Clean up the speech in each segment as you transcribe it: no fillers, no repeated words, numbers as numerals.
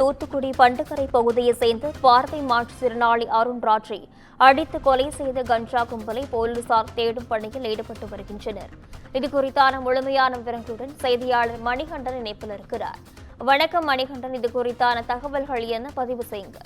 தூத்துக்குடி பண்டுக்கரை பகுதியை சேர்ந்த பார்வை மாற்றுத்திறனாளி அருண்ராஜை அடித்து கொலை செய்த கஞ்சா கும்பலை போலீசார் தேடும் பணியில் ஈடுபட்டு வருகின்றனர். இதுகுறித்தான முழுமையான விவரங்களுடன் செய்தியாளர் மணிகண்டன் இணைப்பில் இருக்கிறார். வணக்கம் மணிகண்டன், இது குறித்தான தகவல்கள் என்ன, பதிவு செய்யுங்க.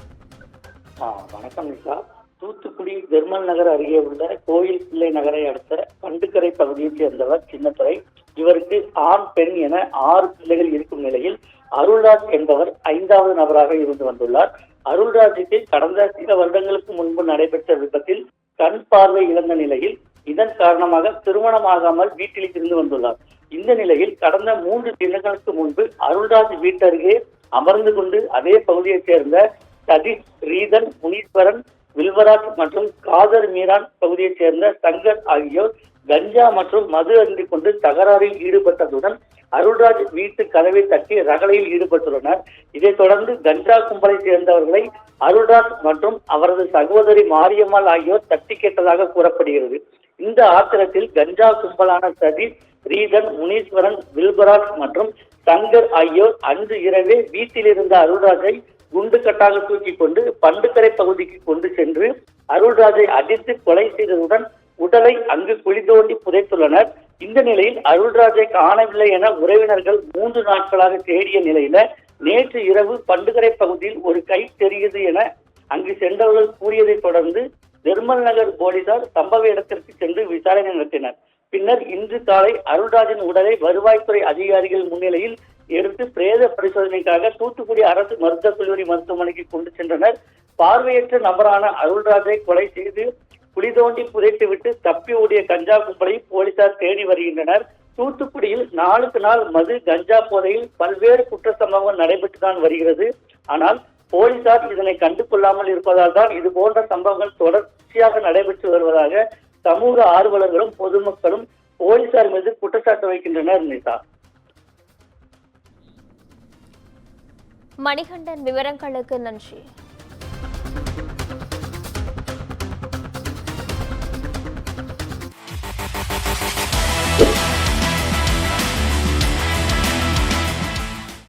வணக்கம் நிஷா. தூத்துக்குடி ஜெர்மன் நகர் அருகே உள்ள கோயில் பிள்ளை நகரை அடுத்த பண்டுக்கரை பகுதியைச் சேர்ந்தவர் சின்னத்துறை. இவருக்கு ஆண் பெண் என 6 பிள்ளைகள் இருக்கும் நிலையில் அருள்ராஜ் என்பவர் 5வது நபராக இருந்து வந்துள்ளார். அருள்ராஜுக்கு கடந்த சில வருடங்களுக்கு முன்பு நடைபெற்ற விபத்தில் கண் பார்வை இழந்த நிலையில் இதன் காரணமாக திருமணமாகாமல் வீட்டில் இருந்து வந்துள்ளார். இந்த நிலையில் கடந்த 3 தினங்களுக்கு முன்பு அருள்ராஜ் வீட்டருகே அமர்ந்து கொண்டு அதே பகுதியைச் சேர்ந்த சதீஷ், ரீதன், முனீஸ்வரன், வில்வராஜ் மற்றும் காதர் மீரான் பகுதியைச் சேர்ந்த சங்கர் ஆகியோர் கஞ்சா மற்றும் மது அருந்திக் கொண்டு தகராறில் ஈடுபட்டதுடன் அருள்ராஜ் வீட்டு கதவை தட்டி ரகளையில் ஈடுபட்டுள்ளனர். இதைத் தொடர்ந்து கஞ்சா கும்பலை சேர்ந்தவர்களை அருள்ராஜ் மற்றும் அவரது சகோதரி மாரியம்மாள் ஆகியோர் தட்டி கேட்டதாக கூறப்படுகிறது. இந்த ஆத்திரத்தில் கஞ்சா கும்பலான சதீஷ், ரீதன், முனீஸ்வரன், வில்வராஜ் மற்றும் சங்கர் ஆகியோர் அன்று இரவே வீட்டில் இருந்த அருள்ராஜை குண்டு கட்டாக தூக்கி கொண்டு பண்டுக்கரை பகுதிக்கு கொண்டு சென்று அருள்ராஜை அடித்து கொலை செய்ததுடன் உடலை அங்கு குழி தோண்டி புதைத்துள்ளனர். இந்த நிலையில் அருள்ராஜை காணவில்லை என உறவினர்கள் 3 நாட்களாக தேடிய நிலையில நேற்று இரவு பண்டுக்கரை பகுதியில் ஒரு கை தெரியுது என அங்கு சென்றவர்கள் கூறியதை தொடர்ந்து ஜெர்மன் நகர் போலீசார் சம்பவ இடத்திற்கு சென்று விசாரணை நடத்தினர். பின்னர் இன்று காலை அருள்ராஜின் உடலை வருவாய்த்துறை அதிகாரிகள் முன்னிலையில் எடுத்து பிரேத பரிசோதனைக்காக தூத்துக்குடி அரசு மருத்துவக் கல்லூரி மருத்துவமனைக்கு கொண்டு சென்றனர். பார்வையற்ற நபரான அருள்ராஜை கொலை செய்து குழி தோண்டி புதைத்துவிட்டு தப்பி ஓடிய கஞ்சா கும்பலை போலீசார் தேடி வருகின்றனர். தூத்துக்குடியில் நாளுக்கு நாள் மது, கஞ்சா போதையில் பல்வேறு குற்ற சம்பவங்கள் நடைபெற்றுதான் வருகிறது. ஆனால் போலீசார் இதனை கண்டு கொள்ளாமல் இருப்பதால் தான் இது போன்ற சம்பவங்கள் தொடர்ச்சியாக நடைபெற்று வருவதாக சமூக ஆர்வலர்களும் பொதுமக்களும் போலீசார் மீது குற்றச்சாட்டு வைக்கின்றனர். நிஷா, மணிகண்டன், விவரங்களுக்கு நன்றி.